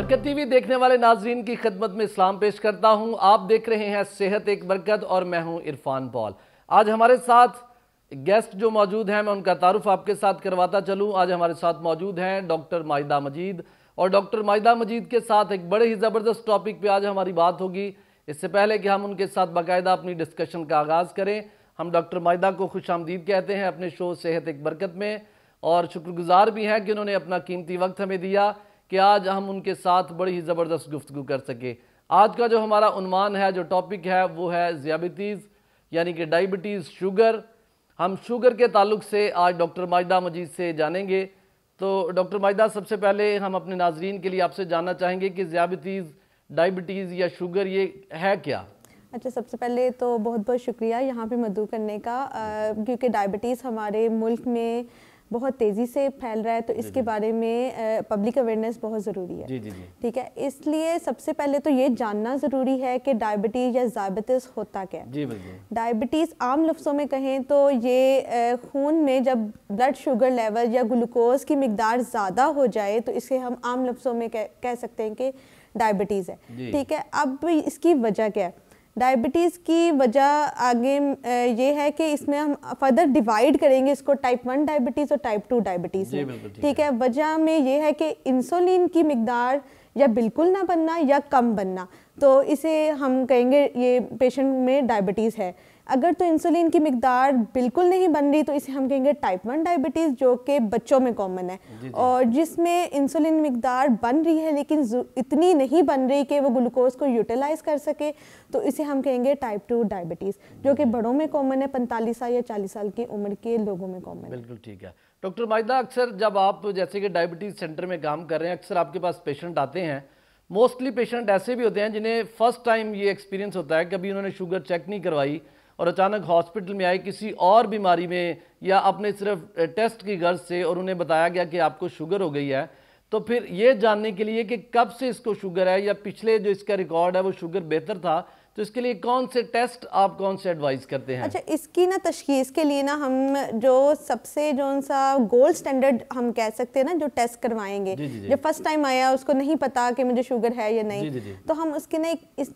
बरकत टीवी देखने वाले नाजरीन की खिदमत में इस्लाम पेश करता हूं। आप देख रहे हैं सेहत एक बरकत और मैं हूं इरफान पॉल। आज हमारे साथ गेस्ट जो मौजूद हैं मैं उनका तारुफ आपके साथ करवाता चलूं। आज हमारे साथ मौजूद हैं डॉक्टर माहिदा मजीद और डॉक्टर माहिदा मजीद के साथ एक बड़े ही ज़बरदस्त टॉपिक पे आज हमारी बात होगी। इससे पहले कि हम उनके साथ बाकायदा अपनी डिस्कशन का आगाज़ करें, हम डॉक्टर माहिदा को खुशामदीद कहते हैं अपने शो सेहत एक बरकत में और शुक्रगुजार भी हैं कि उन्होंने अपना कीमती वक्त हमें दिया कि आज हम उनके साथ बड़ी ही ज़बरदस्त गुफ्तगू कर सके। आज का जो हमारा उन्वान है, जो टॉपिक है, वो है ज़ियाबिटीज़ यानी कि डायबिटीज़, शुगर। हम शुगर के ताल्लुक से आज डॉक्टर माहिदा मजीद से जानेंगे। तो डॉक्टर माहिदा, सबसे पहले हम अपने नाजरीन के लिए आपसे जानना चाहेंगे कि ज़ियाबिटीज़, डायबिटीज़ या शुगर ये है क्या? अच्छा, सबसे पहले तो बहुत बहुत शुक्रिया यहाँ पे मदऊ करने का, क्योंकि डायबिटीज़ हमारे मुल्क में बहुत तेज़ी से फैल रहा है, तो इसके बारे में पब्लिक अवेयरनेस बहुत ज़रूरी है। जी जी जी। ठीक है, इसलिए सबसे पहले तो ये जानना ज़रूरी है कि डायबिटीज़ या ज़ियाबिटीज़ होता क्या है। जी बिल्कुल। डायबिटीज़ आम लफ्ज़ों में कहें तो ये खून में जब ब्लड शुगर लेवल या ग्लूकोज की मिकदार ज़्यादा हो जाए तो इसे हम आम लफ्ज़ों में कह सकते हैं कि डायबिटीज़ है। ठीक है, अब इसकी वजह क्या है? डायबिटीज़ की वजह आगे ये है कि इसमें हम फर्दर डिवाइड करेंगे इसको टाइप 1 डायबिटीज़ और टाइप 2 डायबिटीज़ में। ठीक है, वजह में ये है कि इंसुलिन की मिकदार या बिल्कुल ना बनना या कम बनना, तो इसे हम कहेंगे ये पेशेंट में डायबिटीज़ है। अगर तो इंसुलिन की मिकदार बिल्कुल नहीं बन रही तो इसे हम कहेंगे टाइप 1 डायबिटीज़, जो कि बच्चों में कॉमन है। और जिसमें इंसुलिन मिकदार बन रही है लेकिन इतनी नहीं बन रही कि वो ग्लूकोज को यूटिलाइज कर सके, तो इसे हम कहेंगे टाइप 2 डायबिटीज़, जो कि बड़ों में कॉमन है, 45 साल या 40 साल की उम्र के लोगों में कॉमन है। बिल्कुल ठीक है। डॉक्टर माहिदा, अक्सर जब आप जैसे कि डायबिटीज़ सेंटर में काम कर रहे हैं, अक्सर आपके पास पेशेंट आते हैं, मोस्टली पेशेंट ऐसे भी होते हैं जिन्हें फर्स्ट टाइम ये एक्सपीरियंस होता है, कभी उन्होंने शुगर चेक नहीं करवाई और अचानक हॉस्पिटल में आए किसी और बीमारी में या अपने सिर्फ टेस्ट की गर्ज से और उन्हें बताया गया कि आपको शुगर हो गई है। तो फिर ये जानने के लिए कि कब से इसको शुगर है या पिछले जो इसका रिकॉर्ड है वो शुगर बेहतर था, तो इसके लिए कौन से टेस्ट आप कौन से एडवाइस करते हैं? अच्छा, इसकी ना तशखीस के लिए ना हम जो सबसे जो सा गोल्ड स्टैंडर्ड हम कह सकते हैं ना, जो टेस्ट करवाएंगे, जो फर्स्ट टाइम आया उसको नहीं पता कि मुझे शुगर है या नहीं, तो हम उसके ना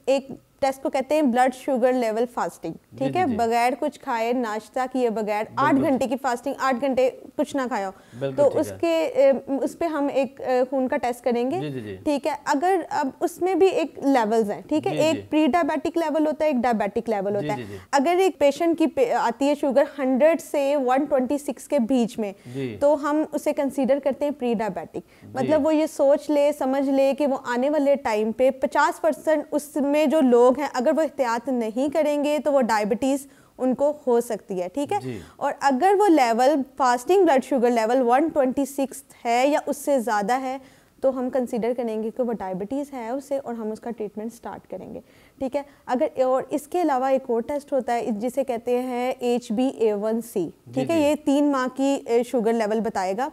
एक टेस्ट को कहते हैं ब्लड शुगर लेवल फास्टिंग। ठीक है, बगैर कुछ खाए, नाश्ता किए बगैर 8 घंटे की फास्टिंग, 8 घंटे कुछ ना खाया, तो उस पे हम एक खून का टेस्ट करेंगे। ठीक है, अगर अब उसमें भी एक लेवल्स हैं। ठीक है, एक प्री डायबिटिक लेवल होता है, एक डायबिटिक लेवल होता है। अगर एक पेशेंट की आती है शुगर 100 से 126 के बीच में, तो हम उसे कंसीडर करते हैं प्री डायबिटिक। मतलब वो ये सोच ले, समझ ले कि वो आने वाले टाइम पे 50% उसमें जो लोग हैं, अगर वो एहतियात नहीं करेंगे तो वो डायबिटीज़ उनको हो सकती है। ठीक है, और अगर वो level fasting blood sugar level 126 है या उससे ज़्यादा है तो हम कंसीडर करेंगे कि वो डायबिटीज़ है उसे, और हम उसका ट्रीटमेंट स्टार्ट करेंगे। ठीक है, अगर और इसके अलावा एक और टेस्ट होता है जिसे कहते हैं HbA1c। ठीक है, ये 3 माह की शुगर लेवल बताएगा,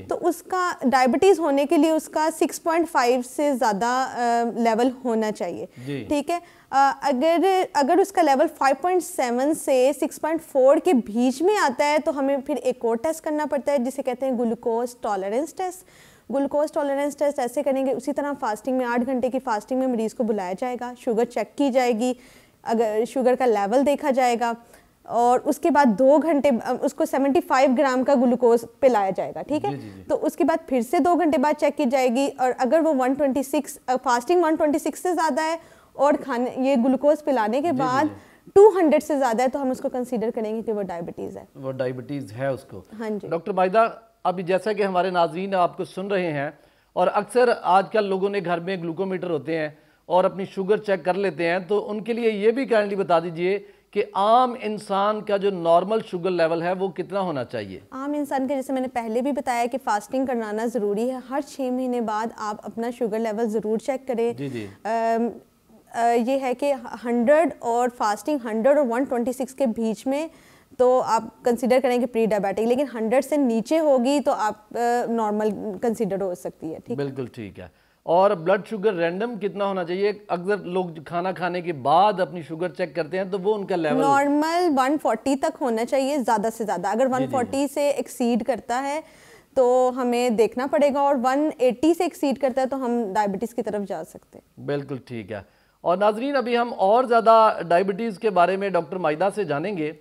तो उसका डायबिटीज़ होने के लिए उसका 6.5 से ज़्यादा लेवल होना चाहिए। ठीक है, अगर उसका लेवल 5.7 से 6.4 के बीच में आता है तो हमें फिर एक और टेस्ट करना पड़ता है जिसे कहते हैं glucose tolerance test. Glucose tolerance test ऐसे करेंगे, उसी तरह फास्टिंग में 8 घंटे की फास्टिंग में मरीज़ को बुलाया जाएगा, शुगर चेक की जाएगी, अगर शुगर का लेवल देखा जाएगा और उसके बाद 2 घंटे उसको 75 ग्राम का ग्लूकोज पिलाया जाएगा। ठीक है, तो उसके बाद फिर से 2 घंटे बाद चेक की जाएगी, और अगर वो 126 फास्टिंग 126 से ज़्यादा है और खाने ये ग्लूकोज पिलाने के बाद 200 से ज़्यादा है तो हम उसको कंसीडर करेंगे कि वो डायबिटीज़ है, वो डायबिटीज़ है उसको। हाँ जी। डॉक्टर माहिदा, अभी जैसा कि हमारे नाज़रीन आपको सुन रहे हैं और अक्सर आजकल लोगों ने घर में ग्लूकोमीटर होते हैं और अपनी शुगर चेक कर लेते हैं, तो उनके लिए ये भी काइंडली बता दीजिए कि आम इंसान का जो नॉर्मल शुगर लेवल है वो कितना होना चाहिए? आम इंसान के, जैसे मैंने पहले भी बताया कि फास्टिंग कराना ज़रूरी है, हर 6 महीने बाद आप अपना शुगर लेवल ज़रूर चेक करें। ये है कि 100 और फास्टिंग 100 और 126 के बीच में तो आप कंसीडर करें कि प्री डायबिटिक, लेकिन 100 से नीचे होगी तो आप नॉर्मल कंसीडर हो सकती है। ठीक, बिल्कुल ठीक है। और ब्लड शुगर रैंडम कितना होना चाहिए? अगर लोग खाना खाने के बाद अपनी शुगर चेक करते हैं तो वो उनका लेवल नॉर्मल 140 तक होना चाहिए ज़्यादा से ज़्यादा। अगर 140 से एक्सीड करता है तो हमें देखना पड़ेगा, और 180 से एक्सीड करता है तो हम डायबिटीज़ की तरफ जा सकते हैं। बिल्कुल ठीक है। और नाजरीन, अभी हम और ज़्यादा डायबिटीज़ के बारे में डॉक्टर माहिदा से जानेंगे,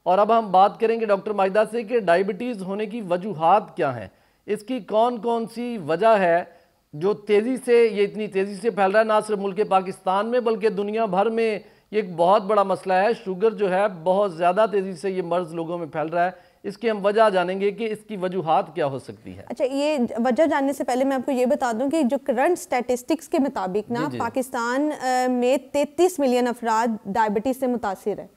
और अब हम बात करेंगे डॉक्टर माहिदा से कि डायबिटीज़ होने की वजूहात क्या हैं, इसकी कौन कौन सी वजह है जो तेज़ी से ये इतनी तेज़ी से फैल रहा है, ना सिर्फ मुल्क पाकिस्तान में बल्कि दुनिया भर में ये एक बहुत बड़ा मसला है। शुगर जो है बहुत ज़्यादा तेज़ी से ये मर्ज़ लोगों में फैल रहा है, इसकी हम वजह जानेंगे कि इसकी वजूहात क्या हो सकती है। अच्छा, ये वजह जानने से पहले मैं आपको ये बता दूं कि जो करंट स्टैटिस्टिक्स के मुताबिक ना पाकिस्तान में 33 मिलियन अफराद डायबिटीज से मुतासिर है,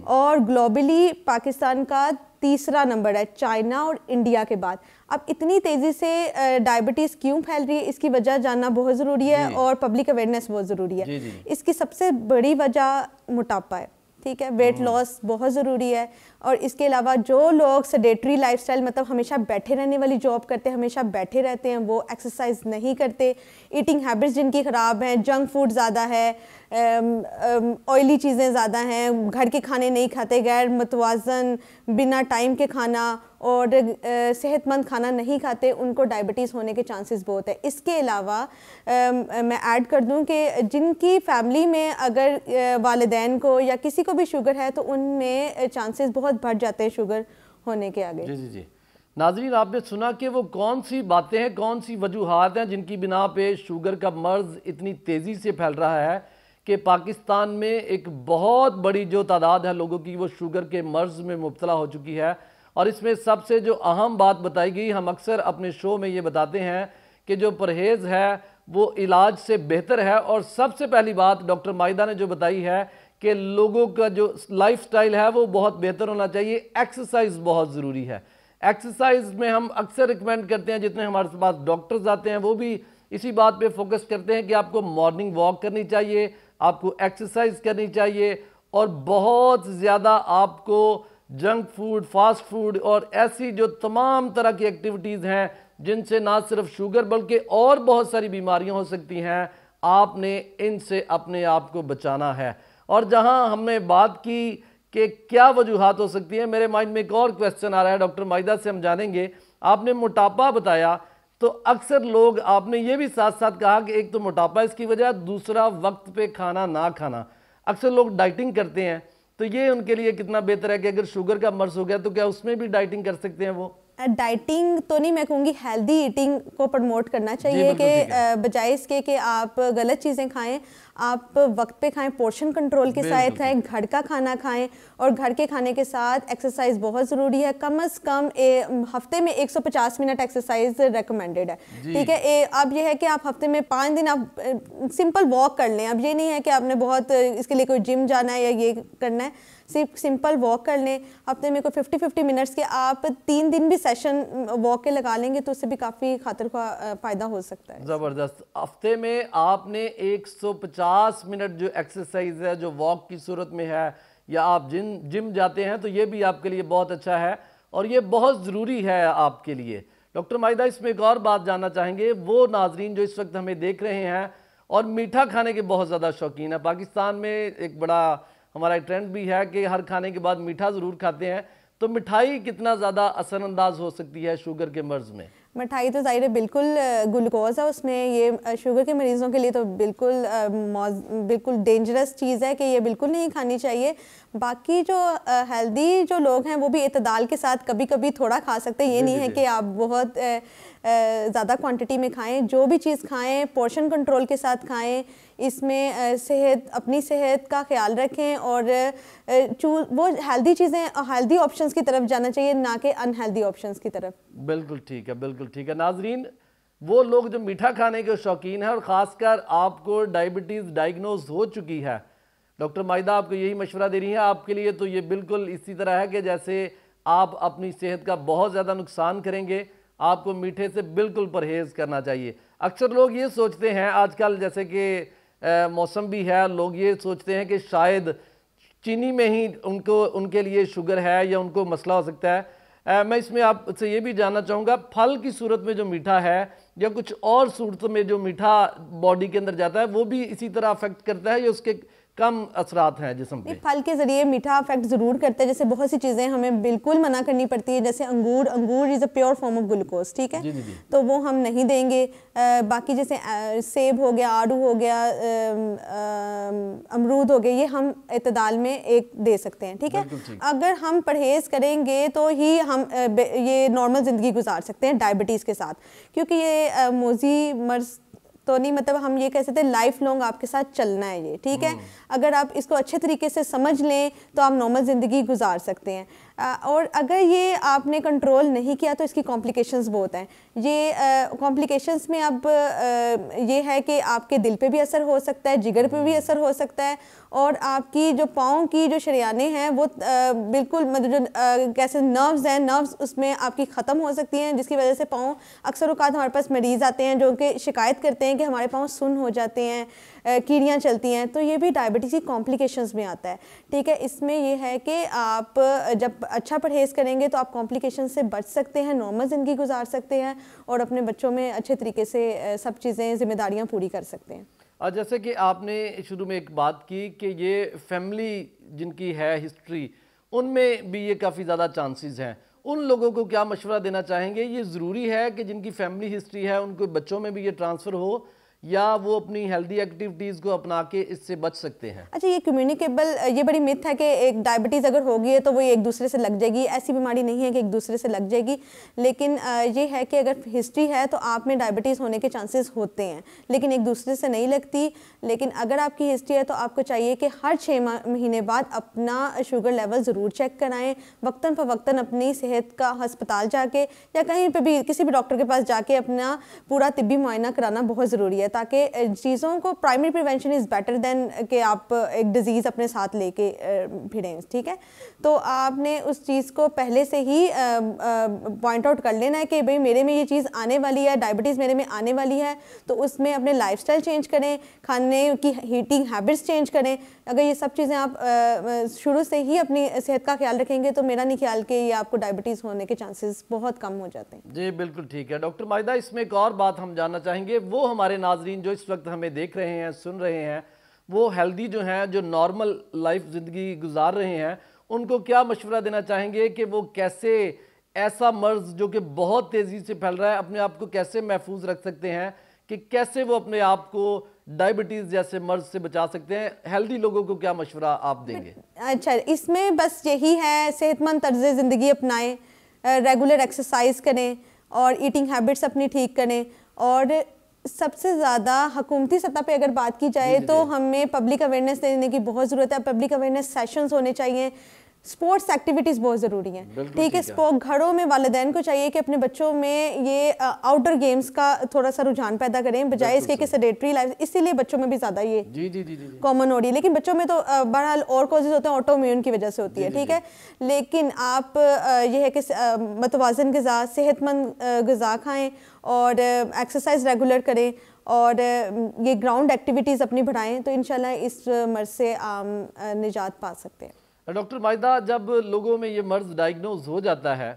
और ग्लोबली पाकिस्तान का तीसरा नंबर है चाइना और इंडिया के बाद। अब इतनी तेजी से डायबिटीज क्यों फैल रही है, इसकी वजह जानना बहुत ज़रूरी है, और पब्लिक अवेयरनेस बहुत ज़रूरी है। इसकी सबसे बड़ी वजह मोटापा है, ठीक है, वेट लॉस बहुत ज़रूरी है। और इसके अलावा जो लोग सेडेटरी लाइफस्टाइल, मतलब हमेशा बैठे रहने वाली जॉब करते हैं, हमेशा बैठे रहते हैं, वो एक्सरसाइज नहीं करते, ईटिंग हैबिट्स जिनकी ख़राब हैं, जंक फूड ज़्यादा है, ऑयली चीज़ें ज़्यादा हैं, घर के खाने नहीं खाते, गैर मुतवाज़न बिना टाइम के खाना और सेहतमंद खाना नहीं खाते, उनको डायबिटीज़ होने के चांसेस बहुत है। इसके अलावा मैं ऐड कर दूं कि जिनकी फैमिली में अगर वालिदैन को या किसी को भी शुगर है तो उनमें चांसेस बहुत बढ़ जाते हैं शुगर होने के आगे। जी जी जी। नाजरीन, आपने सुना कि वो कौन सी बातें हैं, कौन सी वजूहात हैं जिनकी बिना पे शुगर का मर्ज इतनी तेज़ी से फैल रहा है कि पाकिस्तान में एक बहुत बड़ी जो तादाद है लोगों की वो शुगर के मर्ज में मुब्तला हो चुकी है। और इसमें सबसे जो अहम बात बताई गई, हम अक्सर अपने शो में ये बताते हैं कि जो परहेज़ है वो इलाज से बेहतर है। और सबसे पहली बात डॉक्टर माहिदा ने जो बताई है कि लोगों का जो लाइफस्टाइल है वो बहुत बेहतर होना चाहिए, एक्सरसाइज बहुत ज़रूरी है। एक्सरसाइज में हम अक्सर रिकमेंड करते हैं, जितने हमारे पास डॉक्टर्स आते हैं वो भी इसी बात पे फोकस करते हैं कि आपको मॉर्निंग वॉक करनी चाहिए, आपको एक्सरसाइज करनी चाहिए, और बहुत ज़्यादा आपको जंक फूड, फास्ट फूड और ऐसी जो तमाम तरह की एक्टिविटीज़ हैं जिनसे ना सिर्फ शुगर बल्कि और बहुत सारी बीमारियां हो सकती हैं, आपने इनसे अपने आप को बचाना है। और जहां हमने बात की कि क्या वजूहात हो सकती हैं, मेरे माइंड में एक और क्वेश्चन आ रहा है, डॉक्टर माहिदा से हम जानेंगे। आपने मोटापा बताया, तो अक्सर लोग, आपने ये भी साथ साथ कहा कि एक तो मोटापा इसकी वजह, दूसरा वक्त पे खाना ना खाना। अक्सर लोग डाइटिंग करते हैं, तो ये उनके लिए कितना बेहतर है कि अगर शुगर का मर्ज हो गया तो क्या उसमें भी डाइटिंग कर सकते हैं वो? डाइटिंग तो नहीं, मैं कहूँगी हेल्दी ईटिंग को प्रमोट करना चाहिए कि बजाय इसके कि आप गलत चीज़ें खाएं, आप वक्त पे खाएं, पोर्शन कंट्रोल के साथ खाएं, घर का खाना खाएं, और घर के खाने के साथ एक्सरसाइज बहुत ज़रूरी है। कम से कम हफ्ते में 150 मिनट एक्सरसाइज रेकमेंडेड है, ठीक है। अब ये है कि आप हफ्ते में 5 दिन आप सिंपल वॉक कर लें। अब ये नहीं है कि आपने बहुत इसके लिए कोई जिम जाना है या ये करना है, सिर्फ सिंपल वॉक कर लें। हफ्ते में कोई 50-50 मिनट्स के आप 3 दिन भी सेशन वॉक के लगा लेंगे तो उससे भी काफ़ी खातर का फ़ायदा हो सकता है। ज़बरदस्त। हफ्ते में आपने 150 मिनट जो एक्सरसाइज है, जो वॉक की सूरत में है, या आप जिम जाते हैं, तो ये भी आपके लिए बहुत अच्छा है और ये बहुत ज़रूरी है आपके लिए। डॉक्टर माहिदा, इसमें एक और बात जानना चाहेंगे, वो नाजरीन जो इस वक्त हमें देख रहे हैं और मीठा खाने के बहुत ज़्यादा शौकीन है। पाकिस्तान में एक बड़ा हमारा ट्रेंड भी है कि हर खाने के बाद मीठा ज़रूर खाते हैं, तो मिठाई कितना ज़्यादा असरअंदाज हो सकती है शुगर के मर्ज में? मिठाई तो ज़ाहिर है बिल्कुल ग्लूकोज है उसमें, ये शुगर के मरीज़ों के लिए तो बिल्कुल डेंजरस चीज़ है कि ये बिल्कुल नहीं खानी चाहिए। बाकी जो हेल्दी जो लोग हैं वो भी इतदाल के साथ कभी कभी थोड़ा खा सकते हैं, ये नहीं है कि आप बहुत ज़्यादा क्वांटिटी में खाएं। जो भी चीज़ खाएं पोर्शन कंट्रोल के साथ खाएं, इसमें अपनी सेहत का ख्याल रखें और वो हेल्दी चीज़ें, हेल्दी ऑप्शंस की तरफ जाना चाहिए, ना कि अनहेल्दी ऑप्शंस की तरफ। बिल्कुल ठीक है, बिल्कुल ठीक है। नाजरीन, वो लोग जो मीठा खाने के शौकीन हैं और ख़ासकर आपको डायबिटीज़ डायग्नोज हो चुकी है, डॉक्टर माहिदा आपको यही मशवरा दे रही है, आपके लिए तो ये बिल्कुल इसी तरह है कि जैसे आप अपनी सेहत का बहुत ज़्यादा नुकसान करेंगे, आपको मीठे से बिल्कुल परहेज़ करना चाहिए। अक्सर लोग ये सोचते हैं आजकल, जैसे कि मौसम भी है, लोग ये सोचते हैं कि शायद चीनी में ही उनके लिए शुगर है या उनको मसला हो सकता है। मैं इसमें आपसे ये भी जानना चाहूँगा, फल की सूरत में जो मीठा है या कुछ और सूरतों में जो मीठा बॉडी के अंदर जाता है वो भी इसी तरह अफेक्ट करता है या उसके कम असरात हैं जिस्म पे? फल के जरिए मीठा इफेक्ट जरूर करता है, जैसे बहुत सी चीजें हमें बिल्कुल मना करनी पड़ती है, जैसे अंगूर is a pure form of glucose, ठीक है, तो वो हम नहीं देंगे। बाकी जैसे सेब हो गया, आड़ू हो गया, अमरूद हो गए, ये हम इतदाल में एक दे सकते हैं, ठीक है। अगर हम परहेज करेंगे तो ही हम ये नॉर्मल जिंदगी गुजार सकते हैं डायबिटीज के साथ, क्योंकि ये मोजी मर्ज तो नहीं, मतलब हम ये कह सकते हैं लाइफ लॉन्ग आपके साथ चलना है ये, ठीक है। अगर आप इसको अच्छे तरीके से समझ लें तो आप नॉर्मल ज़िंदगी गुजार सकते हैं। और अगर ये आपने कंट्रोल नहीं किया तो इसकी कॉम्प्लिकेशंस बहुत हैं। ये कॉम्प्लिकेशंस में अब ये है कि आपके दिल पे भी असर हो सकता है, जिगर पे भी असर हो सकता है, और आपकी जो पाँव की जो शरियानें हैं वो बिल्कुल मतलब जो कैसे नर्व्स हैं, नर्व्स उसमें आपकी ख़त्म हो सकती हैं, जिसकी वजह से पाँव अक्सर औक़ात हमारे पास मरीज़ आते हैं जो कि शिकायत करते हैं कि हमारे पाँव सुन्न हो जाते हैं, कीड़ियाँ चलती हैं, तो ये भी डायबिटीज़ की कॉम्प्लिकेशंस में आता है, ठीक है। इसमें ये है कि आप जब अच्छा परहेज़ करेंगे तो आप कॉम्प्लिकेशन से बच सकते हैं, नॉर्मल ज़िंदगी गुजार सकते हैं और अपने बच्चों में अच्छे तरीके से सब चीज़ें जिम्मेदारियाँ पूरी कर सकते हैं। और जैसे कि आपने शुरू में एक बात की कि ये फैमिली जिनकी है हिस्ट्री, उनमें भी ये काफ़ी ज़्यादा चांसेस हैं, उन लोगों को क्या मशवरा देना चाहेंगे? ये ज़रूरी है कि जिनकी फैमिली हिस्ट्री है उनको बच्चों में भी ये ट्रांसफ़र हो, या वो अपनी हेल्दी एक्टिविटीज़ को अपना के इससे बच सकते हैं? अच्छा, ये कम्युनिकेबल, ये बड़ी मिथ है कि एक डायबिटीज़ अगर होगी है तो वो एक दूसरे से लग जाएगी। ऐसी बीमारी नहीं है कि एक दूसरे से लग जाएगी, लेकिन ये है कि अगर हिस्ट्री है तो आप में डायबिटीज़ होने के चांसेस होते हैं, लेकिन एक दूसरे से नहीं लगती। लेकिन अगर आपकी हिस्ट्री है तो आपको चाहिए कि हर 6 महीने बाद अपना शुगर लेवल ज़रूर चेक कराएँ, वक्तन फ़वक्तन अपनी सेहत का अस्पताल जाके या कहीं पर भी किसी भी डॉक्टर के पास जाके अपना पूरा तिब्बी मुआयना कराना बहुत ज़रूरी है, ताकि चीज़ों को primary prevention is better than कि आप एक डिज़ीज़ अपने साथ लेके भिड़ें, ठीक है। तो आपने उस चीज़ को पहले से ही पॉइंट आउट कर लेना है कि भाई मेरे में ये चीज़ आने वाली है, डायबिटीज़ मेरे में आने वाली है, तो उसमें अपने लाइफस्टाइल चेंज करें, खाने की हीटिंग हैबिट्स चेंज करें। अगर ये सब चीज़ें आप शुरू से ही अपनी सेहत का ख्याल रखेंगे तो मेरा नहीं ख्याल कि ये आपको डायबिटीज़ होने के चांसेस बहुत कम हो जाते हैं। जी बिल्कुल ठीक है। डॉक्टर माहिदा, इसमें एक और बात हम जानना चाहेंगे, वो हमारे नाजरीन जो इस वक्त हमें देख रहे हैं, सुन रहे हैं, वो हेल्दी जो हैं, जो नॉर्मल लाइफ ज़िंदगी गुजार रहे हैं, उनको क्या मशवरा देना चाहेंगे कि वो कैसे ऐसा मर्ज़ जो कि बहुत तेज़ी से फैल रहा है, अपने आप को कैसे महफूज रख सकते हैं, कि कैसे वो अपने आप को डायबिटीज़ जैसे मर्ज़ से बचा सकते हैं? हेल्दी लोगों को क्या मशवरा आप देंगे? अच्छा, इसमें बस यही है, सेहतमंद तर्ज़ ज़िंदगी अपनाएं, रेगुलर एक्सरसाइज करें और ईटिंग हैबिट्स अपनी ठीक करें। और सबसे ज़्यादा हुकूमती सतह पे अगर बात की जाए तो हमें पब्लिक अवेयरनेस देने की बहुत ज़रूरत है। पब्लिक अवेयरनेस सेशंस होने चाहिए, स्पोर्ट्स एक्टिविटीज़ बहुत ज़रूरी हैं, ठीक है। घरों में वालिदैन को चाहिए कि अपने बच्चों में ये आउटडोर गेम्स का थोड़ा सा रुझान पैदा करें, बजाय इसके कि सेडेटरी लाइफ, इसीलिए बच्चों में भी ज़्यादा ये कॉमन हो रही है। लेकिन बच्चों में तो बहरहाल और कॉजेज होते हैं, ऑटो इम्यून की वजह से होती है, ठीक है। लेकिन आप ये है कि मतवाज़न ग़िज़ा, सेहतमंद ग़िज़ा खाएँ और एक्सरसाइज रेगुलर करें और ये ग्राउंड एक्टिविटीज़ अपनी बढ़ाएं, तो इंशाल्लाह इस मर्ज़ से आम निजात पा सकते हैं। डॉक्टर माहिदा, जब लोगों में ये मर्ज़ डायग्नोज हो जाता है,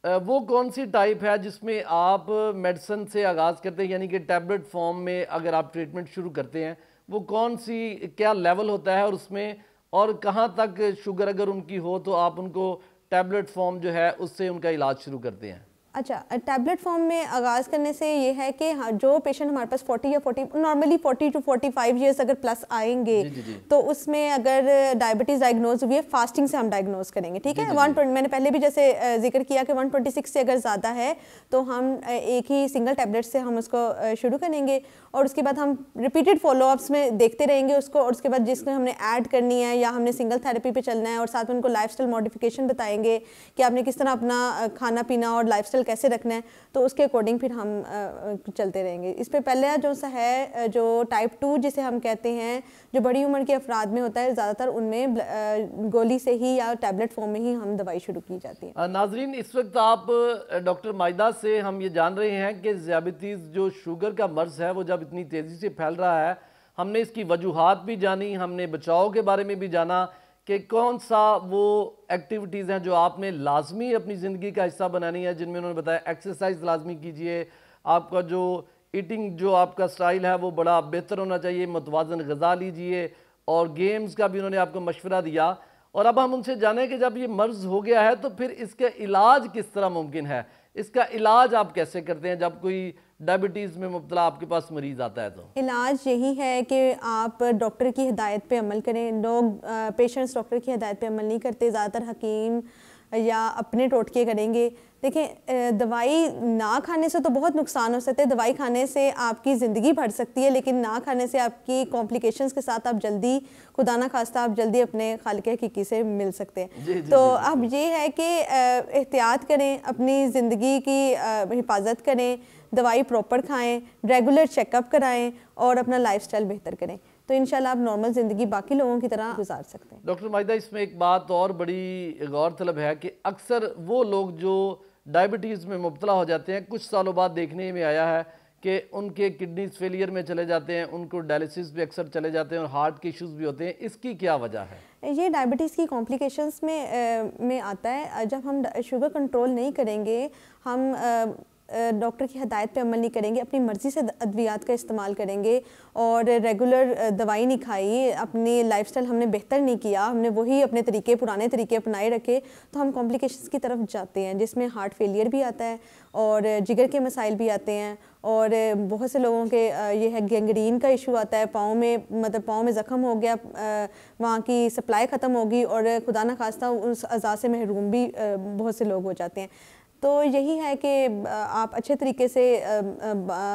वो कौन सी टाइप है जिसमें आप मेडिसिन से आगाज़ करते हैं, यानी कि टैबलेट फॉर्म में अगर आप ट्रीटमेंट शुरू करते हैं, वो कौन सी, क्या लेवल होता है और उसमें, और कहाँ तक शुगर अगर उनकी हो तो आप उनको टैबलेट फॉर्म जो है उससे उनका इलाज शुरू करते हैं? अच्छा, टैबलेट फॉर्म में आगाज़ करने से ये है कि जो पेशेंट हमारे पास 40 या 40 नॉर्मली 40 to 45 ईयर्स अगर प्लस आएंगे, तो उसमें अगर डायबिटीज़ डायग्नोज हुई है, फास्टिंग से हम डायग्नोज करेंगे, ठीक है। 120 मैंने पहले भी जैसे जिक्र किया कि 126 से अगर ज़्यादा है तो हम एक ही सिंगल टैबलेट से हम उसको शुरू करेंगे और उसके बाद हम रिपीटेड फॉलोअप्स में देखते रहेंगे उसको, और उसके बाद जिसमें हमने ऐड करनी है या हमने सिंगल थेरेपी पे चलना है, और साथ में उनको लाइफस्टाइल मॉडिफिकेशन बताएंगे कि आपने किस तरह अपना खाना पीना और लाइफस्टाइल कैसे रखना है, तो उसके अकॉर्डिंग फिर हम चलते रहेंगे। इस पे पहले जो सा है, जो टाइप 2 जिसे हम कहते हैं, जो बड़ी उम्र के अफराद में होता है, ज़्यादातर उनमें गोली से ही या टैबलेट फॉर्म में ही हम दवाई शुरू की जाती है। नाजरीन, इस वक्त आप डॉक्टर माहिदा से हम ये जान रहे हैं कि ज़ियाबतीज़ जो शुगर का मर्ज़ है वो जब इतनी तेज़ी से फैल रहा है, हमने इसकी वजूहात भी जानी, हमने बचाव के बारे में भी जाना कि कौन सा वो एक्टिविटीज़ हैं जो आपने लाजमी अपनी ज़िंदगी का हिस्सा बनानी है, जिनमें उन्होंने बताया एक्सरसाइज लाजमी कीजिए, आपका जो ईटिंग जो आपका स्टाइल है वो बड़ा बेहतर होना चाहिए, मतवाज़न ग़िज़ा लीजिए, और गेम्स का भी उन्होंने आपको मशवरा दिया। और अब हम उनसे जानें कि जब ये मर्ज हो गया है तो फिर इसका इलाज किस तरह मुमकिन है, इसका इलाज आप कैसे करते हैं जब कोई डायबिटीज़ में मुब्तला आपके पास मरीज़ आता है? तो इलाज यही है कि आप डॉक्टर की हिदायत पे अमल करें। लोग पेशेंट्स डॉक्टर की हिदायत पे अमल नहीं करते, ज़्यादातर हकीम या अपने टोटके करेंगे। देखें, दवाई ना खाने से तो बहुत नुकसान हो सकते हैं। दवाई खाने से आपकी ज़िंदगी बढ़ सकती है, लेकिन ना खाने से आपकी कॉम्प्लिकेशंस के साथ आप जल्दी, खुदा ना खास्ता, आप जल्दी अपने खालिक हकीकी से मिल सकते हैं। तो अब ये है कि एहतियात करें, अपनी ज़िंदगी की हिफाजत करें, दवाई प्रॉपर खाएं, रेगुलर चेकअप कराएं और अपना लाइफस्टाइल बेहतर करें, तो इंशाल्लाह आप नॉर्मल ज़िंदगी बाकी लोगों की तरह गुजार सकते हैं। डॉक्टर माहिदा, इसमें एक बात और बड़ी गौरतलब है कि अक्सर वो लोग जो डायबिटीज़ में मुब्तला हो जाते हैं, कुछ सालों बाद देखने में आया है कि उनके किडनीज फेलियर में चले जाते हैं, उनको डायलिसिस भी अक्सर चले जाते हैं और हार्ट के इश्यूज़ भी होते हैं। इसकी क्या वजह है? ये डायबिटीज़ की कॉम्प्लिकेशंस में आता है। जब हम शुगर कंट्रोल नहीं करेंगे, हम डॉक्टर की हदायत पे अमल नहीं करेंगे, अपनी मर्ज़ी से अद्वियात का इस्तेमाल करेंगे और रेगुलर दवाई नहीं खाई, अपनी लाइफस्टाइल हमने बेहतर नहीं किया, हमने वही अपने तरीके, पुराने तरीके अपनाए रखे, तो हम कॉम्प्लिकेशंस की तरफ जाते हैं, जिसमें हार्ट फेलियर भी आता है और जिगर के मसाइल भी आते हैं। और बहुत से लोगों के ये है गैंग्रीन का इशू आता है, पाँव में, मतलब पाँव में ज़ख्म हो गया, वहाँ की सप्लाई ख़त्म होगी और खुदा न खास्ता उस अज़ा से महरूम भी बहुत से लोग हो जाते हैं। तो यही है कि आप अच्छे तरीके से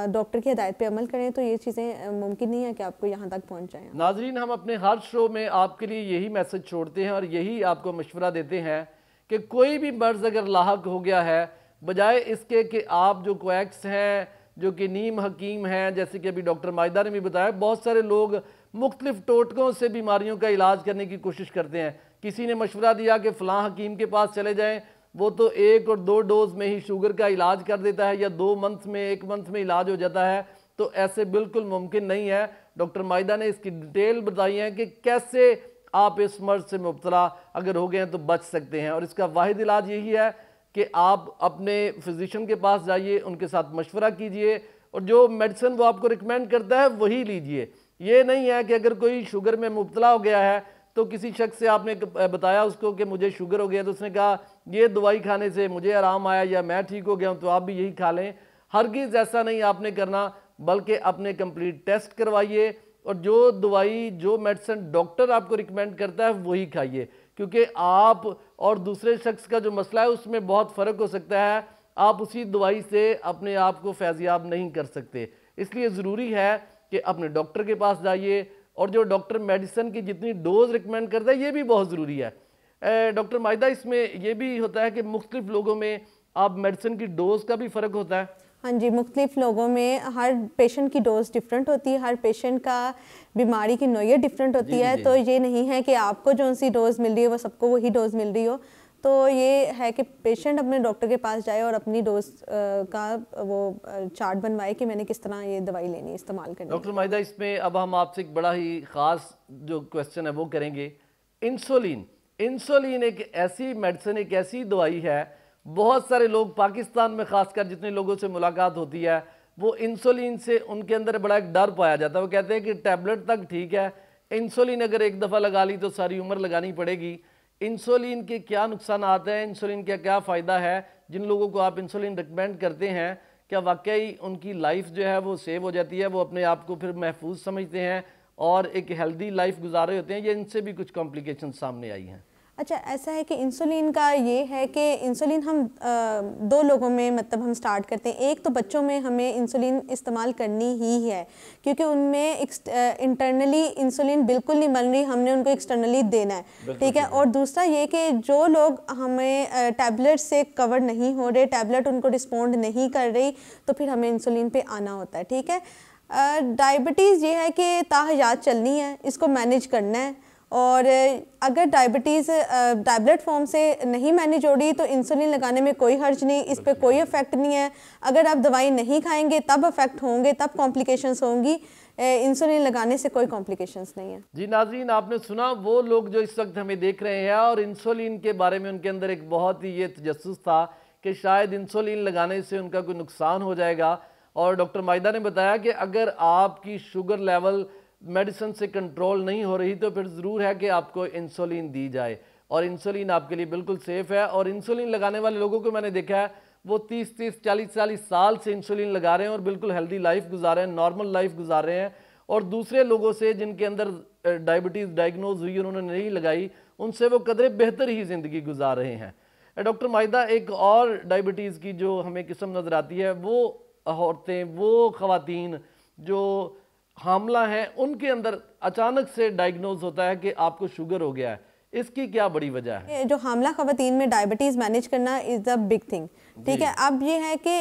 डॉक्टर की हिदायत पे अमल करें, तो ये चीज़ें मुमकिन नहीं है कि आपको यहाँ तक पहुँच जाएं। नाजरीन, हम अपने हर शो में आपके लिए यही मैसेज छोड़ते हैं और यही आपको मशवरा देते हैं कि कोई भी मर्ज़ अगर लाहक हो गया है, बजाय इसके कि आप जो क्वैक्स हैं, जो कि नीम हकीम हैं, जैसे कि अभी डॉक्टर माहिदा ने भी बताया, बहुत सारे लोग मुख्तलिफ टोटकों से बीमारियों का इलाज करने की कोशिश करते हैं। किसी ने मशवरा दिया कि फ़लाँ हकीम के पास चले जाएँ, वो तो 1 और 2 डोज में ही शुगर का इलाज कर देता है, या 2 मंथ में, 1 मंथ में इलाज हो जाता है। तो ऐसे बिल्कुल मुमकिन नहीं है। डॉक्टर माहिदा ने इसकी डिटेल बताई है कि कैसे आप इस मर्ज से मुब्तला अगर हो गए हैं तो बच सकते हैं। और इसका वाहिद इलाज यही है कि आप अपने फिजिशियन के पास जाइए, उनके साथ मशवरा कीजिए और जो मेडिसिन वो आपको रिकमेंड करता है वही लीजिए। ये नहीं है कि अगर कोई शुगर में मुब्तला हो गया है तो किसी शख्स से आपने बताया उसको कि मुझे शुगर हो गया, तो उसने कहा ये दवाई खाने से मुझे आराम आया या मैं ठीक हो गया हूँ तो आप भी यही खा लें। हरगिज़ ऐसा नहीं आपने करना, बल्कि अपने कंप्लीट टेस्ट करवाइए और जो दवाई, जो मेडिसिन डॉक्टर आपको रिकमेंड करता है वही खाइए, क्योंकि आप और दूसरे शख्स का जो मसला है उसमें बहुत फ़र्क हो सकता है। आप उसी दवाई से अपने आप को फैज़याब नहीं कर सकते। इसलिए ज़रूरी है कि अपने डॉक्टर के पास जाइए और जो डॉक्टर मेडिसिन की जितनी डोज रिकमेंड करता है ये भी बहुत ज़रूरी है। डॉक्टर माहिदा, इसमें ये भी होता है कि मुख्तलिफ लोगों में आप मेडिसिन की डोज का भी फ़र्क होता है? हाँ जी, मुख्तलिफ लोगों में हर पेशेंट की डोज डिफरेंट होती है, हर पेशेंट का बीमारी की नौइयत डिफरेंट होती है। तो ये नहीं है कि आपको जो सी डोज मिल रही है वो सबको वही डोज मिल रही हो। तो ये है कि पेशेंट अपने डॉक्टर के पास जाए और अपनी डोज का वो चार्ट बनवाए कि मैंने किस तरह ये दवाई लेनी, इस्तेमाल करनी। डॉक्टर माहिदा, इसमें अब हम आपसे एक बड़ा ही ख़ास जो क्वेश्चन है वो करेंगे। इंसुलिन, इंसुलिन एक ऐसी मेडिसिन, एक ऐसी दवाई है, बहुत सारे लोग पाकिस्तान में ख़ासकर जितने लोगों से मुलाकात होती है वो इंसुलिन से उनके अंदर बड़ा एक डर पाया जाता है। वो कहते हैं कि टैबलेट तक ठीक है, इंसुलिन अगर एक दफ़ा लगा ली तो सारी उम्र लगानी पड़ेगी। इंसुलिन के क्या नुकसान हैं, इंसुलिन का क्या फ़ायदा है? जिन लोगों को आप इंसुलिन रिकमेंड करते हैं, क्या वाकई उनकी लाइफ जो है वो सेव हो जाती है, वो अपने आप को फिर महफूज समझते हैं और एक हेल्दी लाइफ गुजार रहे होते हैं, या इनसे भी कुछ कॉम्प्लिकेशन सामने आई हैं? अच्छा, ऐसा है कि इंसुलिन का ये है कि इंसुलिन हम 2 लोगों में मतलब हम स्टार्ट करते हैं। एक तो बच्चों में हमें इंसुलिन इस्तेमाल करनी ही है, क्योंकि उनमें इंटरनली इंसुलिन बिल्कुल नहीं बन रही, हमने उनको एक्सटर्नली देना है, ठीक है। और दूसरा ये कि जो लोग हमें टैबलेट से कवर नहीं हो रहे, टैबलेट उनको रिस्पॉन्ड नहीं कर रही, तो फिर हमें इंसुलिन पे आना होता है, ठीक है। डायबिटीज़ ये है कि ताहयात चलनी है, इसको मैनेज करना है। और अगर डायबिटीज़ टैबलेट फॉर्म से नहीं मैनेज हो रही तो इंसुलिन लगाने में कोई हर्ज नहीं, इस पर कोई इफ़ेक्ट नहीं है। अगर आप दवाई नहीं खाएंगे तब इफ़ेक्ट होंगे, तब कॉम्प्लिकेशंस होंगी, इंसुलिन लगाने से कोई कॉम्प्लिकेशंस नहीं है। जी नाज़रीन, आपने सुना, वो लोग जो इस वक्त हमें देख रहे हैं और इंसुलिन के बारे में उनके अंदर एक बहुत ही ये तजस्सुस था कि शायद इंसुलिन लगाने से उनका कोई नुकसान हो जाएगा। और डॉक्टर माहिदा ने बताया कि अगर आपकी शुगर लेवल मेडिसिन से कंट्रोल नहीं हो रही तो फिर ज़रूर है कि आपको इंसुलिन दी जाए, और इंसुलिन आपके लिए बिल्कुल सेफ़ है। और इंसुलिन लगाने वाले लोगों को मैंने देखा है वो 30-30, 40-40 साल से इंसुलिन लगा रहे हैं और बिल्कुल हेल्दी लाइफ गुजार रहे हैं, नॉर्मल लाइफ गुजार रहे हैं। और दूसरे लोगों से जिनके अंदर डायबिटीज़ डायग्नोज हुई, उन्होंने नहीं लगाई, उनसे वो कदरे बेहतर ही ज़िंदगी गुजार रहे हैं। डॉक्टर माहिदा, एक और डायबिटीज़ की जो हमें किस्म नज़र आती है, वो औरतें, वो ख़वातीन जो हामला हैं, उनके अंदर अचानक से डायग्नोज होता है कि आपको शुगर हो गया है। इसकी क्या बड़ी वजह है? जो हामला ख़वातीन में डायबिटीज़ मैनेज करना इज़ अ बिग थिंग, ठीक है। अब ये है कि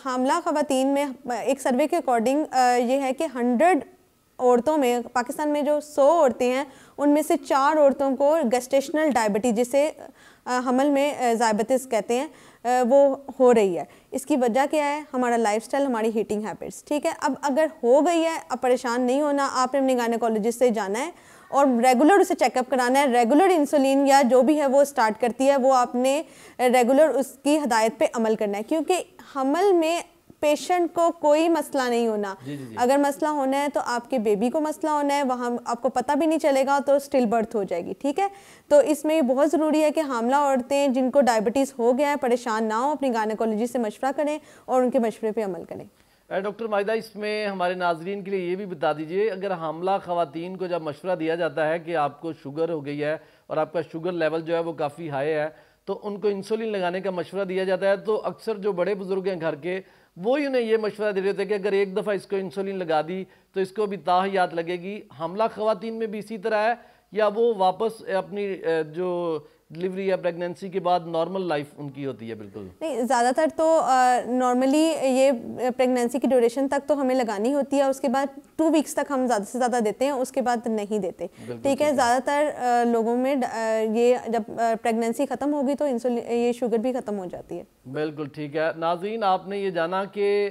हामला ख़वातीन में एक सर्वे के अकॉर्डिंग ये है कि 100 औरतों में, पाकिस्तान में जो 100 औरतें हैं उनमें से 4 औरतों को गेस्टेशनल डायबिटीज़, जिसे हमल में ज़ायबतिस कहते हैं, वो हो रही है। इसकी वजह क्या है? हमारा लाइफस्टाइल, हमारी हीटिंग हैबिट्स, ठीक है। अब अगर हो गई है, अब परेशान नहीं होना, आपने अपने गायनेकोलॉजिस्ट से जाना है और रेगुलर उसे चेकअप कराना है। रेगुलर इंसुलिन या जो भी है वो स्टार्ट करती है, वो आपने रेगुलर उसकी हदायत पे अमल करना है, क्योंकि हमल में पेशेंट को कोई मसला नहीं होना। अगर मसला होना है तो आपके बेबी को मसला होना है, वहाँ आपको पता भी नहीं चलेगा, तो स्टिल बर्थ हो जाएगी, ठीक है। तो इसमें बहुत ज़रूरी है कि हामला औरतें जिनको डायबिटीज़ हो गया है परेशान ना हो, अपनी गायनेकोलॉजिस्ट से मशवरा करें और उनके मशवरे पे अमल करें। डॉक्टर माहिदा, इसमें हमारे नाजरीन के लिए ये भी बता दीजिए, अगर हामला ख़वातीन को जब मशवरा दिया जाता है कि आपको शुगर हो गई है और आपका शुगर लेवल जो है वो काफ़ी हाई है, तो उनको इंसुलिन लगाने का मशवरा दिया जाता है, तो अक्सर जो बड़े बुजुर्ग हैं घर के, वो ही उन्हें ये मशवरा दे रहे थे कि अगर एक दफ़ा इसको इंसुलिन लगा दी तो इसको भी ताहयात लगेगी। हमला ख़वातीन में भी इसी तरह है, या वो वापस अपनी जो डिलीवरी या प्रेगनेंसी के बाद नॉर्मल लाइफ उनकी होती है? बिल्कुल नहीं, ज़्यादातर तो नॉर्मली ये प्रेगनेंसी की ड्यूरेशन तक तो हमें लगानी होती है, उसके बाद 2 वीक्स तक हम ज़्यादा से ज़्यादा देते हैं, उसके बाद नहीं देते, ठीक है। ज़्यादातर लोगों में ये जब प्रेगनेंसी ख़त्म होगी तो इंसुलिन, ये शुगर भी ख़त्म हो जाती है। बिल्कुल ठीक है। नाज़रीन, आपने ये जाना कि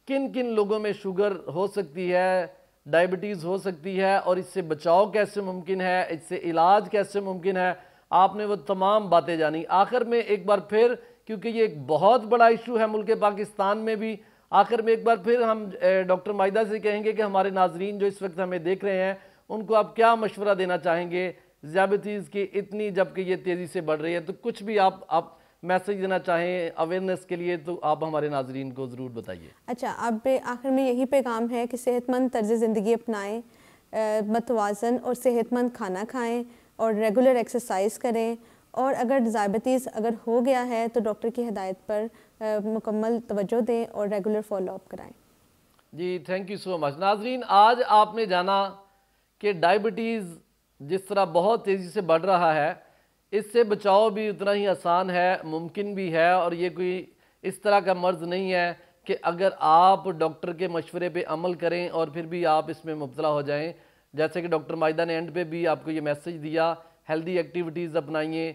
किन किन लोगों में शुगर हो सकती है, डायबिटीज़ हो सकती है, और इससे बचाव कैसे मुमकिन है, इससे इलाज कैसे मुमकिन है, आपने वो तमाम बातें जानी। आखिर में एक बार फिर, क्योंकि ये एक बहुत बड़ा इशू है मुल्क पाकिस्तान में भी, आखिर में एक बार फिर हम डॉक्टर माहिदा से कहेंगे कि हमारे नाजरीन जो इस वक्त हमें देख रहे हैं, उनको आप क्या मशवरा देना चाहेंगे ज़ियाबतीज़ की इतनी, जबकि ये तेज़ी से बढ़ रही है, तो कुछ भी आप मैसेज देना चाहें अवेयरनेस के लिए, तो आप हमारे नाजरीन को ज़रूर बताइए। अच्छा, अब आखिर में यही पैगाम है कि सेहतमंद तर्ज ज़िंदगी अपनाएं, मतवाज़न और सेहतमंद खाना खाएं और रेगुलर एक्सरसाइज करें, और अगर ज़ायबतीज़ अगर हो गया है तो डॉक्टर की हिदायत पर मुकम्मल तवज्जो दें और रेगुलर फॉलोअप कराएं। जी, थैंक यू सो मच। नाजरीन, आज आपने जाना कि डायबिटीज़ जिस तरह बहुत तेज़ी से बढ़ रहा है, इससे बचाव भी उतना ही आसान है, मुमकिन भी है, और ये कोई इस तरह का मर्ज़ नहीं है कि अगर आप डॉक्टर के मशवरे पे अमल करें और फिर भी आप इसमें मुब्तला हो जाएं। जैसे कि डॉक्टर माहिदा ने एंड पे भी आपको ये मैसेज दिया, हेल्दी एक्टिविटीज़ अपनाइए,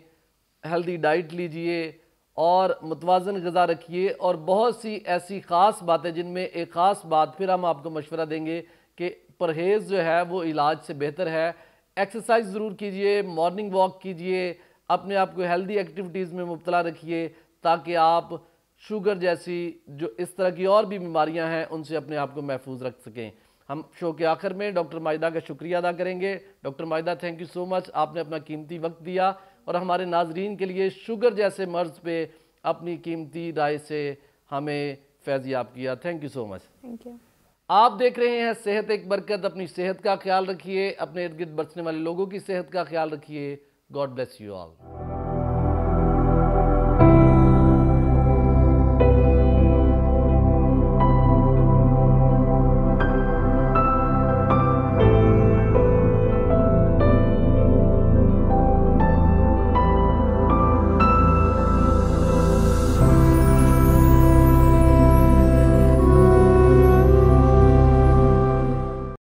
हेल्दी डाइट लीजिए और मुतवाज़न ग़िज़ा रखिए, और बहुत सी ऐसी ख़ास बातें जिनमें एक ख़ास बात फिर हम आपको मशवरा देंगे कि परहेज़ जो है वो इलाज से बेहतर है। एक्सरसाइज ज़रूर कीजिए, मॉर्निंग वॉक कीजिए, अपने आप को हेल्दी एक्टिविटीज़ में मुब्तला रखिए, ताकि आप शुगर जैसी जो इस तरह की और भी बीमारियां हैं उनसे अपने आप को महफूज रख सकें। हम शो के आखिर में डॉक्टर माहिदा का शुक्रिया अदा करेंगे। Doctor Mahida, thank you so much, आपने अपना कीमती वक्त दिया और हमारे नाजरीन के लिए शुगर जैसे मर्ज़ पे अपनी कीमती राय से हमें फैज़याब किया। Thank you so much. Thank you. आप देख रहे हैं सेहत एक बरकत। अपनी सेहत का ख्याल रखिए, अपने इर्द गिर्द बसने वाले लोगों की सेहत का ख्याल रखिए। God bless you all.